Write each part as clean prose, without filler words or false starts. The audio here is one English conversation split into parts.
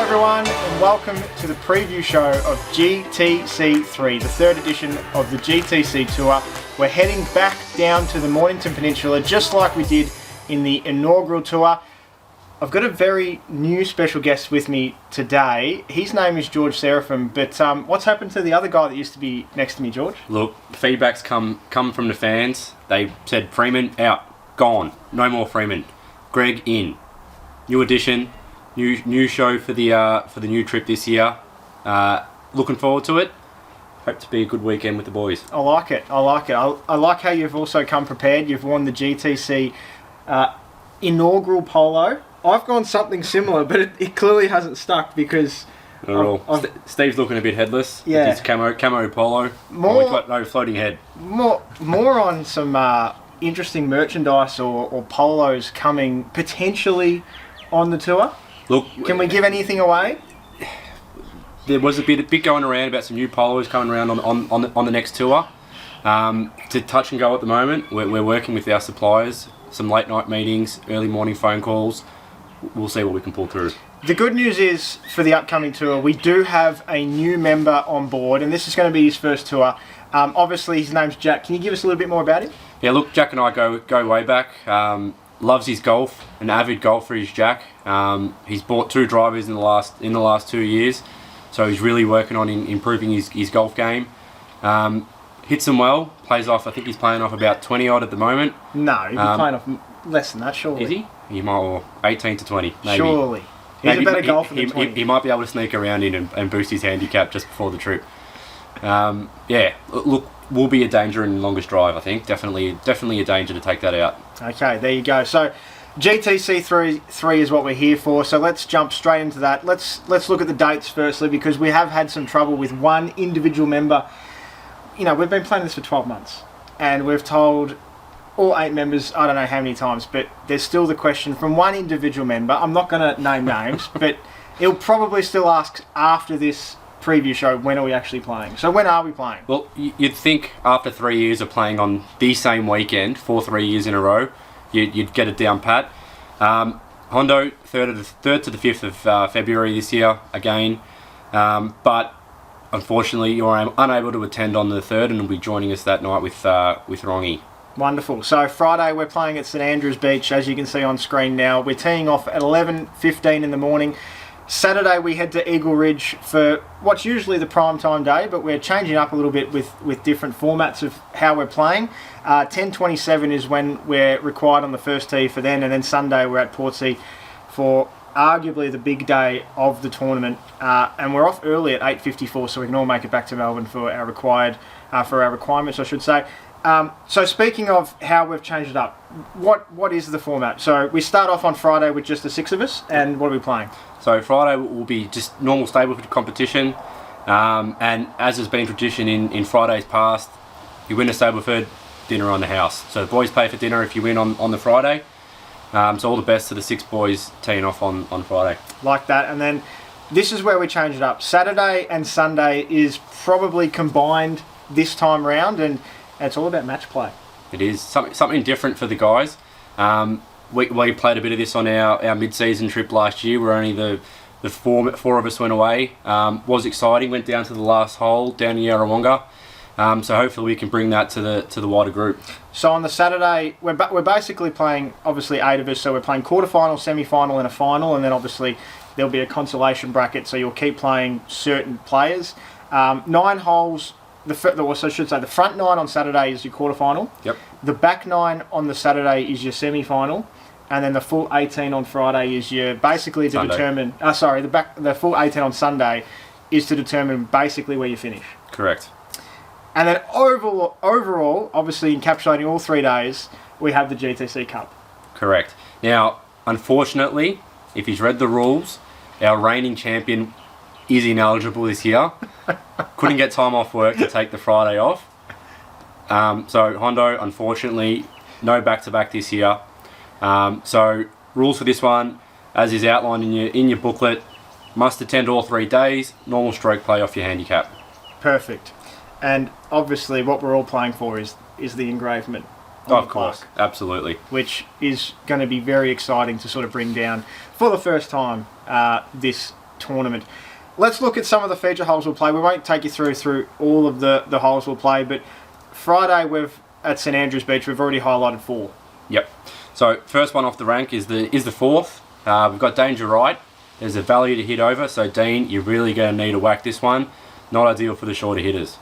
everyone, and welcome to the preview show of GTC III, the third edition of the GTC Tour. We're heading back down to the Mornington Peninsula, just like we did in the inaugural tour. I've got a very new special guest with me today. His name is George Seraphim, but what's happened to the other guy that used to be next to me, George? Look, feedback's come from the fans. They said Freeman out, gone, no more Freeman. Greg in. New addition, new show for the new trip this year. Looking forward to it. Hope to be a good weekend with the boys. I like it. I like how you've also come prepared. You've worn the GTC inaugural polo. I've gone something similar, but it clearly hasn't stuck because Steve's looking a bit headless. Yeah. With his camo polo. No floating head. More on some interesting merchandise or polos coming potentially on the tour. Look, can we give anything away? There was a bit going around about some new polos coming around on the next tour. To touch and go at the moment, we're working with our suppliers. Some late night meetings, early morning phone calls. We'll see what we can pull through. The good news is, for the upcoming tour, we do have a new member on board, and this is going to be his first tour. Obviously, his name's Jack. Can you give us a little bit more about him? Yeah, look, Jack and I go way back. Loves his golf, an avid golfer is Jack. He's bought 2 drivers in the last 2 years, so he's really working on improving his golf game. Hits them well, plays off. I think he's playing off about 20 odd at the moment. No, he'd be playing off less than that, surely. Is he? He might, or 18 to 20, maybe. Surely. He's a better golfer than 20. He might be able to sneak around in and boost his handicap just before the trip. Yeah, look, will be a danger in longest drive, I think. Definitely a danger to take that out. Okay, there you go. So, GTC III is what we're here for, so let's jump straight into that. Let's look at the dates firstly, because we have had some trouble with one individual member. You know, we've been planning this for 12 months, and we've told all 8 members, I don't know how many times, but there's still the question from one individual member. I'm not going to name names, but he'll probably still ask after this preview show, when are we actually playing? So when are we playing? Well, you'd think after 3 years of playing on the same weekend for 3 years in a row, you'd get it down pat. Hondo, 3rd to the 5th of February this year, again. But unfortunately, you're unable to attend on the 3rd, and will be joining us that night with Rongy. Wonderful. So Friday we're playing at St Andrews Beach, as you can see on screen now. We're teeing off at 11:15 in the morning. Saturday we head to Eagle Ridge for what's usually the prime time day, but we're changing up a little bit with different formats of how we're playing. 10:27 is when we're required on the first tee for then, and then Sunday we're at Portsea for arguably the big day of the tournament, and we're off early at 8:54, so we can all make it back to Melbourne for our requirements, I should say. So speaking of how we've changed it up, what is the format? So we start off on Friday with just the 6 of us, and what are we playing? So Friday will be just normal stableford competition, and as has been tradition in Fridays past, you win a stableford, dinner on the house. So the boys pay for dinner if you win on the Friday. So all the best to the 6 boys teeing off on Friday. Like that, and then this is where we change it up. Saturday and Sunday is probably combined this time round, and it's all about match play. It is something different for the guys. We played a bit of this on our mid-season trip last year, where only the four of us went away. Was exciting. Went down to the last hole down in Yarrawonga. So hopefully we can bring that to the wider group. So on the Saturday, we're basically playing, obviously 8 of us. So we're playing quarterfinal, semi-final, and a final, and then obviously there'll be a consolation bracket. So you'll keep playing certain players. 9 holes. The front 9 on Saturday is your quarterfinal. Yep. The back 9 on the Saturday is your semi-final, and then the full 18 on Friday is your basically to Sunday. determine. The full 18 on Sunday is to determine basically where you finish. Correct. And then overall, obviously encapsulating all 3 days, we have the GTC Cup. Correct. Now, unfortunately, if he's read the rules, our reigning champion is ineligible this year. Couldn't get time off work to take the Friday off. So Hondo, unfortunately, no back-to-back this year. So rules for this one, as is outlined in your booklet, must attend all 3 days, normal stroke play off your handicap. Perfect. And obviously what we're all playing for is the engravement. Of course, absolutely. Which is going to be very exciting to sort of bring down for the first time this tournament. Let's look at some of the feature holes we'll play. We won't take you through all of the holes we'll play, but Friday at St Andrews Beach, we've already highlighted 4. Yep. So first one off the rank is the 4th. We've got danger right. There's a valley to hit over, so Dean, you're really going to need to whack this one. Not ideal for the shorter hitters.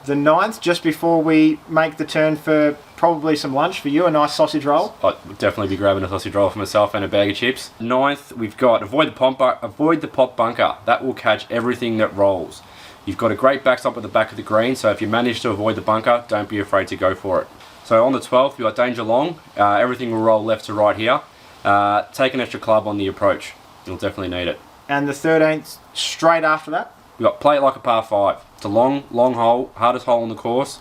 The 9th, just before we make the turn for probably some lunch for you, a nice sausage roll. I'd definitely be grabbing a sausage roll for myself and a bag of chips. 9th, we've got avoid the pop bunker. That will catch everything that rolls. You've got a great backstop at the back of the green, so if you manage to avoid the bunker, don't be afraid to go for it. So on the 12th, we've got danger long. Everything will roll left to right here. Take an extra club on the approach. You'll definitely need it. And the 13th, straight after that? We've got play it like a par 5. It's a long hole, hardest hole on the course.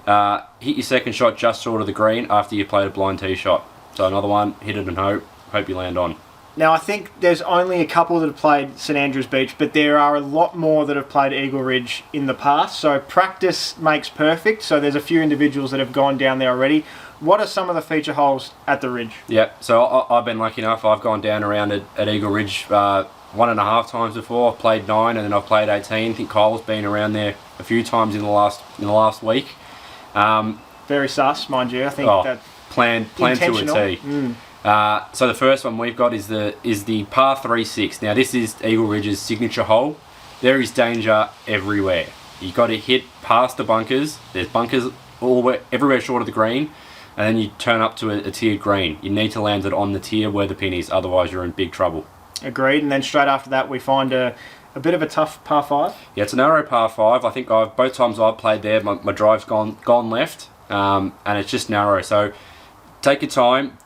Hit your second shot just short of the green after you played a blind tee shot. So another one, hit it and hope you land on. Now I think there's only a couple that have played St Andrews Beach, but there are a lot more that have played Eagle Ridge in the past. So practice makes perfect. So there's a few individuals that have gone down there already. What are some of the feature holes at the Ridge? Yep, so I've been lucky enough. I've gone down around at Eagle Ridge 1.5 times before. I've played 9 and then I've played 18. I think Kyle's been around there a few times in the last week. Very sus, mind you. I think that plan to a T. So the first one we've got is the par 3-6. Now this is Eagle Ridge's signature hole. There is danger everywhere. You've got to hit past the bunkers. There's bunkers everywhere short of the green, and then you turn up to a tiered green. You need to land it on the tier where the pin is, otherwise you're in big trouble. Agreed. And then straight after that we find a bit of a tough par 5. Yeah, it's a narrow par 5. I think both times I've played there, my drive's gone left, and it's just narrow. So take your time.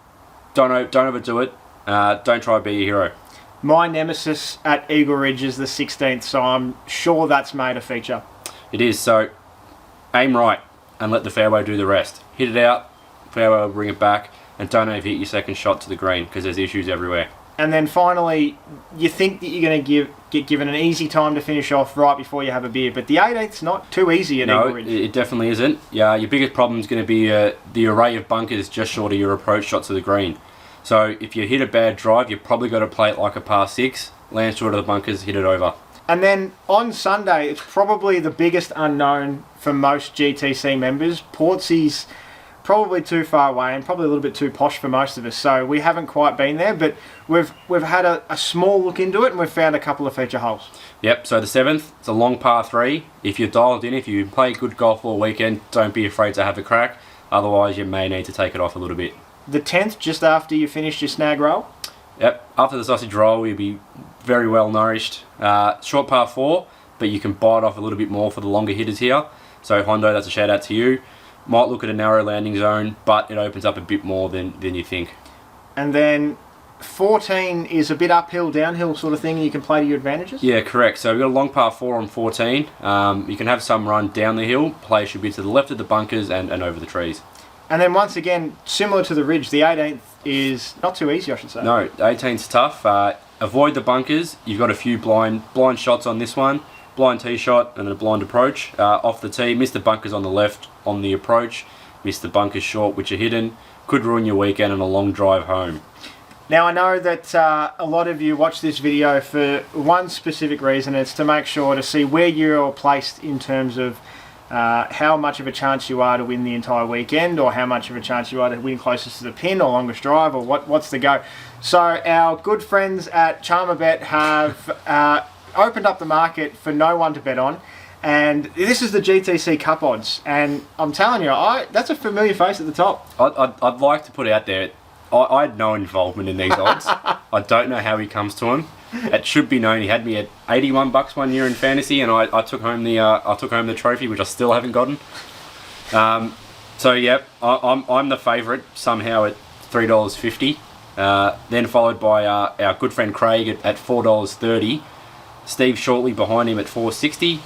Don't overdo it. Don't try to be a hero. My nemesis at Eagle Ridge is the 16th, so I'm sure that's made a feature. It is. So aim right and let the fairway do the rest. Hit it out, fairway will bring it back, and don't overhit your second shot to the green because there's issues everywhere. And then finally, you think that you're going to get given an easy time to finish off right before you have a beer, but the 18th's not too easy at Eagle Ridge. No, it definitely isn't. Yeah, your biggest problem is going to be the array of bunkers just short of your approach shot to the green. So if you hit a bad drive, you've probably got to play it like a par 6, land short of the bunkers, hit it over. And then on Sunday, it's probably the biggest unknown for most GTC members. Portsy's probably too far away and probably a little bit too posh for most of us, so we haven't quite been there, but we've had a small look into it and we've found a couple of feature holes. Yep, so the 7th, it's a long par 3. If you're dialed in, if you play good golf all weekend, don't be afraid to have a crack, otherwise you may need to take it off a little bit. The 10th, just after you finished your snag roll? Yep, after the sausage roll you'll be very well nourished. Short par 4, but you can bite off a little bit more for the longer hitters here. So Hondo, that's a shout out to you. Might look at a narrow landing zone, but it opens up a bit more than you think. And then 14 is a bit uphill, downhill sort of thing, and you can play to your advantages? Yeah, correct. So we've got a long par 4 on 14. You can have some run down the hill. Play should be to the left of the bunkers and over the trees. And then once again, similar to the Ridge, the 18th is not too easy, I should say. No, 18th's tough. Avoid the bunkers. You've got a few blind shots on this one. Blind tee shot and then a blind approach. Off the tee, miss the bunkers on the left on the approach. Miss the bunkers short, which are hidden. Could ruin your weekend and a long drive home. Now I know that a lot of you watch this video for one specific reason. It's to make sure to see where you're placed in terms of how much of a chance you are to win the entire weekend, or how much of a chance you are to win closest to the pin or longest drive, or what's the go. So our good friends at CharmerBet have opened up the market for no one to bet on, and this is the GTC Cup odds, and I'm telling you, that's a familiar face at the top. I'd like to put out there, I had no involvement in these odds. I don't know how he comes to them. It should be known he had me at $81 one year in fantasy, and I took home the trophy, which I still haven't gotten. So yep, I'm the favourite somehow at $3.50. Then followed by our good friend Craig at $4.30. Steve shortly behind him at $4.60.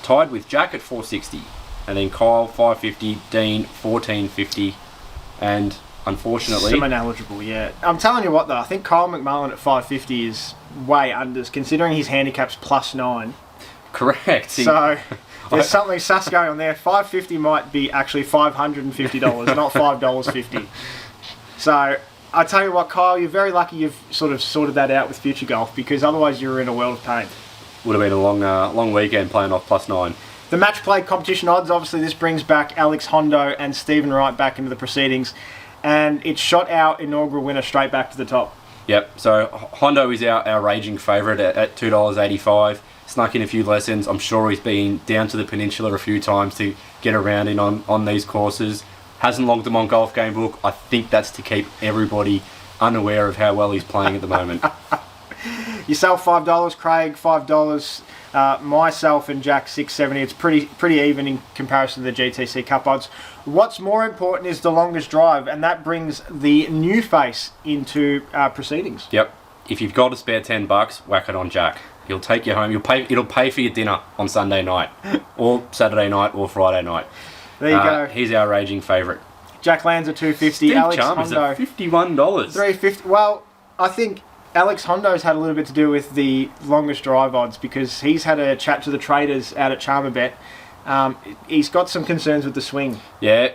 Tied with Jack at $4.60, and then Kyle $5.50, Dean $14.50, and unfortunately, some ineligible. Yeah, I'm telling you what though, I think Kyle McMullen at $5.50 is way unders considering his handicap's +9. Correct. So there's something sus going on there. $5.50 might be actually $550, not $5.50. So I tell you what, Kyle, you're very lucky you've sort of sorted that out with Future Golf, because otherwise you were in a world of pain. Would have been a long weekend playing off +9. The match play competition odds, obviously this brings back Alex Hondo and Stephen Wright back into the proceedings, and it shot our inaugural winner straight back to the top. Yep, so Hondo is our raging favourite at $2.85. Snuck in a few lessons. I'm sure he's been down to the Peninsula a few times to get around in on these courses. Hasn't logged them on Golf Game Book. I think that's to keep everybody unaware of how well he's playing at the moment. Yourself $5, Craig $5, myself and Jack $6.70. It's pretty even in comparison to the GTC Cup odds. What's more important is the longest drive, and that brings the new face into proceedings. Yep. If you've got a spare $10, whack it on Jack. He'll take you home. It'll pay for your dinner on Sunday night, or Saturday night, or Friday night. There you go. He's our raging favourite. Jack Lands at $2.50. Steve Alex Chalmers Hondo at $51. $3.50. Well, I think Alex Hondo's had a little bit to do with the longest drive odds, because he's had a chat to the traders out at CharmerBet. He's got some concerns with the swing. Yeah,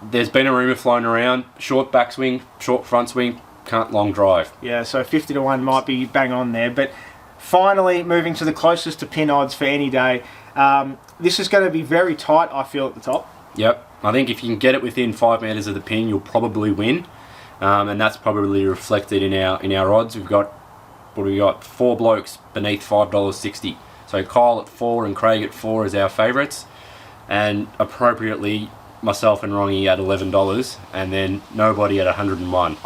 there's been a rumour flown around. Short backswing, short front swing, can't long drive. Yeah, so 50-1 might be bang on there. But finally, moving to the closest to pin odds for any day. This is going to be very tight, I feel, at the top. Yep, I think if you can get it within 5 metres of the pin, you'll probably win. And that's probably reflected in our odds. We've got, what do we got? 4 blokes beneath $5.60. So Kyle at 4 and Craig at 4 is our favourites. And appropriately, myself and Rongy at $11, and then nobody at 101.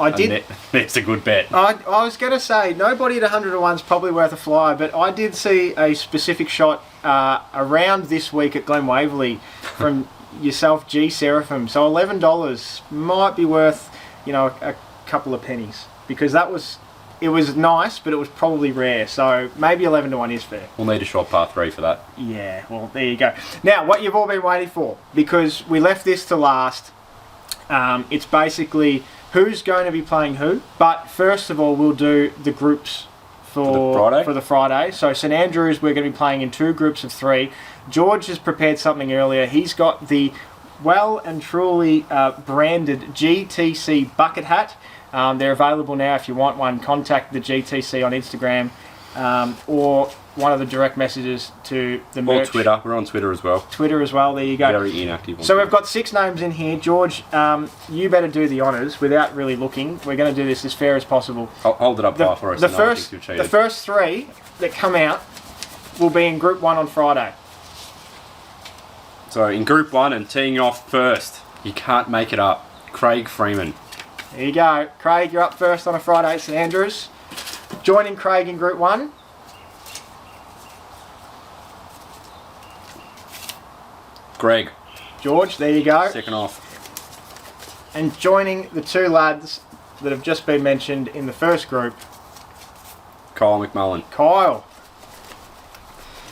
That's a good bet. I was going to say, nobody at 101 is probably worth a flyer, but I did see a specific shot around this week at Glen Waverley from yourself, G. Seraphim. So $11 might be worth, a couple of pennies, because it was nice, but it was probably rare. So maybe 11-1 is fair. We'll need a short par 3 for that. Yeah, well, there you go. Now, what you've all been waiting for, because we left this to last, it's basically who's going to be playing who. But first of all, we'll do the groups for the Friday. So St Andrews, we're going to be playing in 2 groups of 3. George has prepared something earlier. He's got the well and truly branded GTC bucket hat. They're available now. If you want one, contact the GTC on Instagram or one of the direct messages to the merch. Or Twitter. We're on Twitter as well. Twitter as well. There you go. Very inactive. So we've got 6 names in here. George, you better do the honours without really looking. We're going to do this as fair as possible. I'll hold it up high for us. The first 3 that come out will be in Group 1 on Friday. So in Group 1 and teeing off first, you can't make it up, Craig Freeman. There you go. Craig, you're up first on a Friday at St Andrews. Joining Craig in Group 1. Greg. George, there you go. Second off. And joining the 2 lads that have just been mentioned in the first group. Kyle McMullen. Kyle.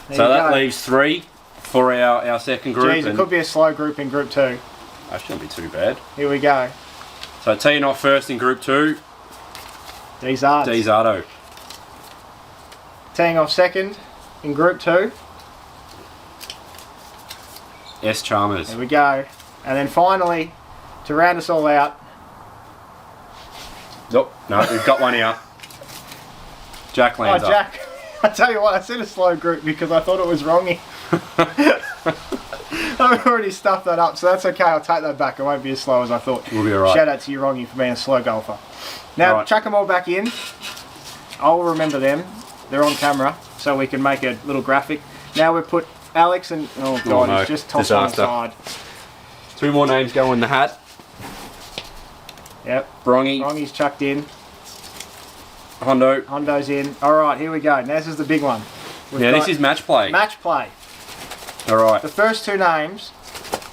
So that leaves 3 for our second group. Jeez, it could be a slow group in Group 2. That shouldn't be too bad. Here we go. So teeing off first in Group 2. Dizardo. Teeing off second in Group 2. S. Chalmers. There we go. And then finally, to round us all out. Nope. No, we've got one here. Jack Lanza. Oh, Jack. I tell you what, I said a slow group because I thought it was wrongy. I've already stuffed that up, so that's okay. I'll take that back. It won't be as slow as I thought. We'll be alright. Shout out to you, Wrongy, for being a slow golfer. Now, chuck them all back in. I'll remember them. They're on camera, so we can make a little graphic. Now we've put Alex and... Oh, God, no. He's just tossed on the side. 2 more names go in the hat. Yep. Wrongy's chucked in. Hondo's in. All right, here we go. Now this is the big one. This is match play. Match play. All right. The first 2 names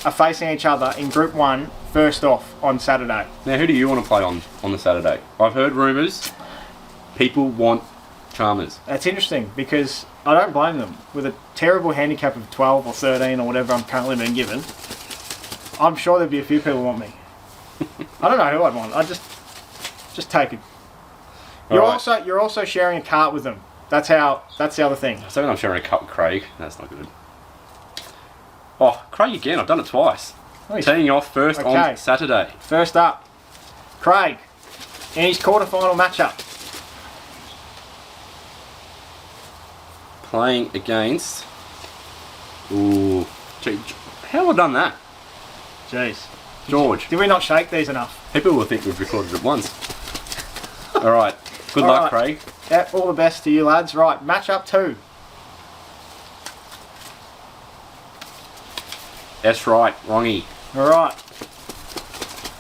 are facing each other in Group 1, first off on Saturday. Now, who do you want to play on the Saturday? I've heard rumours. People want Chalmers. That's interesting because I don't blame them. With a terrible handicap of 12 or 13 or whatever I'm currently being given, I'm sure there'd be a few people who want me. I don't know who I'd want. I just take it. You're also sharing a cart with them. That's the other thing. So I'm sharing a cart with Craig. That's not good. Oh, Craig again. I've done it twice. Teeing off first on Saturday. First up, Craig. in his quarterfinal matchup. Playing against... Ooh. Gee, how have I done that? Jeez. George. Did we not shake these enough? People will think we've recorded it once. Alright. Good luck, Craig. Yeah, all the best to you lads. Right, matchup 2. That's right. Wrongy. Alright.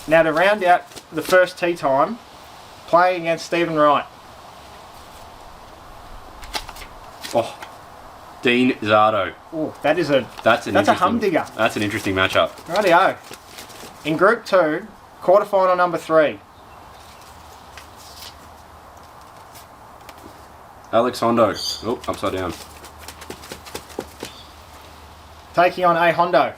Now to round out the first tee time, playing against Stephen Wright. Oh. Dean Zardo. Oh, that's a humdinger. That's an interesting matchup. Rightio. In Group 2, quarterfinal number 3. Alex Hondo. Oh, upside down. Taking on A Hondo.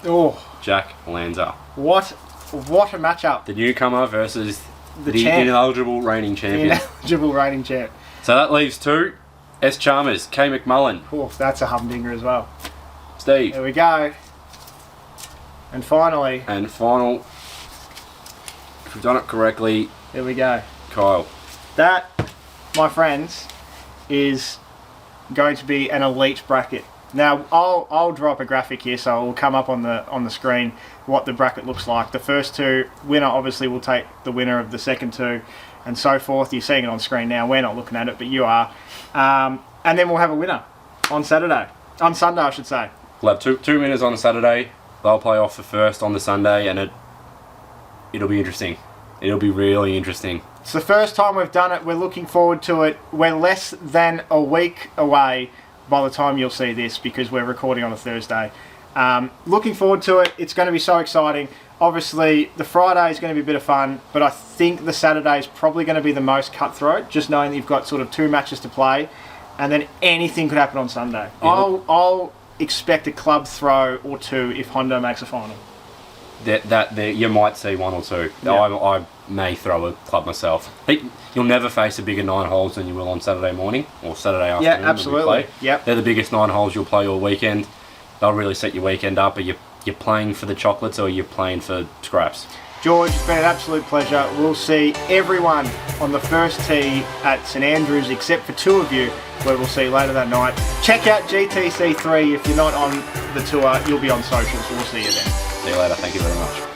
Oh, Jack Lanza. what a matchup. The newcomer versus the champ. ineligible reigning champion. Ineligible reigning champ. So that leaves 2. S. Chalmers, K. McMullen. Oh, that's a humdinger as well. Steve. There we go. And finally, And final, if we've done it correctly, there we go. Kyle. That, my friends, is going to be an elite bracket. Now, I'll drop a graphic here, so it will come up on the screen what the bracket looks like. The first 2 winner obviously will take the winner of the second 2, and so forth. You're seeing it on screen now. We're not looking at it, but you are. And then we'll have a winner on Sunday, I should say. We'll have two winners on Saturday. They'll play off the first on the Sunday, and it'll be interesting. It'll be really interesting. It's the first time we've done it. We're looking forward to it. We're less than a week away by the time you'll see this, because we're recording on a Thursday. Looking forward to it. It's going to be so exciting. Obviously, the Friday is going to be a bit of fun, but I think the Saturday is probably going to be the most cutthroat, just knowing that you've got sort of 2 matches to play, and then anything could happen on Sunday. Yeah. I'll expect a club throw or 2 if Hondo makes a final. You might see 1 or 2. Yeah. I may throw a club myself. I think you'll never face a bigger 9 holes than you will on Saturday morning or Saturday afternoon. Yeah, absolutely. Yep. They're the biggest 9 holes you'll play all weekend. They'll really set your weekend up. Are you playing for the chocolates or are you playing for scraps? George, it's been an absolute pleasure. We'll see everyone on the first tee at St Andrews, except for 2 of you, where we'll see you later that night. Check out GTC III. If you're not on the tour, you'll be on socials. We'll see you then. See you later. Thank you very much.